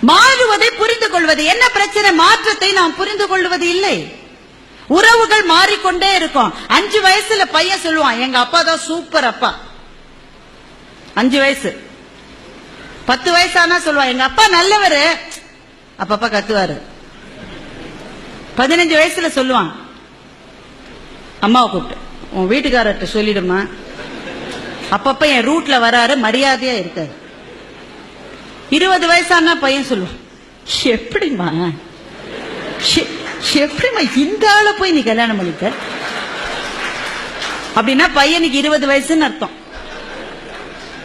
மாறுவதை புரிந்து கொள்வது. என்ன பிரச்சனை? மாற்றத்தை நாம் புரிந்து கொள்வது இல்லை. உறவுகள் மாறிக்கொண்டே இருக்கும். 5 வயசுல பையன் சொல்லுவான், எங்க அப்பா தான் சூப்பர் அப்பா. 5 வயசு. 10 வயசானா சொல்லுவான், எங்க அப்பா நல்லவரு, அப்பப்பா கத்துவாரு. 15 வயசுல சொல்லுவான், அம்மாவை கூப்பிட்டு உன் வீட்டுக்காரர்கிட்ட சொல்லிடுமா, அப்பப்ப என் ரூட்ல வராரு, மரியாதையா இருக்காரு. 20 வயசானா பையன் சொல்லுவான், எப்படிமா இந்த ஆள போய் நீ கல்யாணம் பண்ணிட்ட? அப்படின்னா பையனுக்கு 20 வயசுன்னு அர்த்தம்.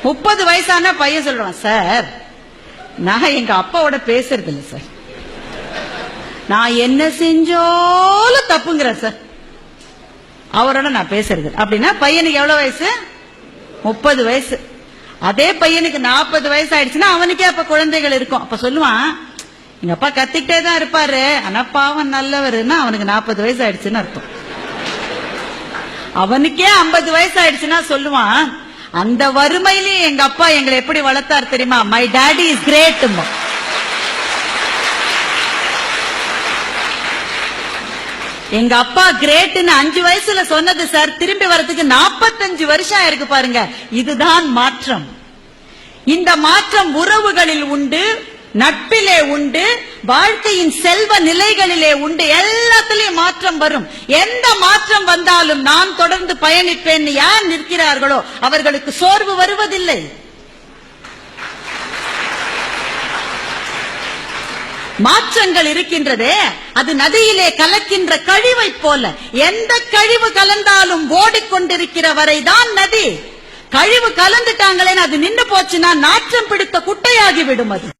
30 வயசானா பையன் சொல்றான், சார் நான் எங்க அப்பாவோட பேசுறது இல்லை சார், நான் என்ன செஞ்சாலும் தப்புங்கிறேன் சார், அவரோட நான் பேசுறது. அப்படின்னா பையனுக்கு எவ்வளவு வயசு? 30 வயசு. அதே பையனுக்கு 40 வயசு ஆயிடுச்சுன்னா அவனுக்கே அப்ப குழந்தைகள் இருக்கும். அப்ப சொல்லுவான், எங்க அப்பா கத்திக்கிட்டே தான் இருப்பாரு, ஆனா பாவம் நல்லவருன்னா அவனுக்கு 40 வயசு ஆயிடுச்சுன்னு அர்த்தம். அவனுக்கே 50 வயசு ஆயிடுச்சுன்னா சொல்லுவான், அந்த வறுமையிலேயே எங்க அப்பா எங்களை எப்படி வளர்த்தார் தெரியுமா, மை டாடி இஸ் கிரேட். எங்க அப்பா கிரேட்னு 5 வயசுல சொன்னது சார், திரும்பி வரதுக்கு 45 வருஷம் ஆயிருக்கு பாருங்க. இதுதான் மாற்றம். இந்த மாற்றம் உறவுகளில் உண்டு, நட்பிலே உண்டு, வாழ்க்கையின் செல்வ நிலைகளிலே உண்டு. எல்லாத்திலையும் மாற்றம் வரும். எந்த மாற்றம் வந்தாலும் நான் தொடர்ந்து பயணிப்பேன் யார் நிற்கிறார்களோ அவர்களுக்கு சோர்வு வருவதில்லை. மாற்றங்கள் இருக்கின்றதே, அது நதியிலே கலக்கின்ற கழிவை போல. எந்த கழிவு கலந்தாலும் ஓடிக்கொண்டிருக்கிற வரைதான் நதி. கழிவு கலந்துட்டாங்களே, அது நின்று போச்சுன்னா நாற்றம் பிடித்த குட்டையாகி விடும். அது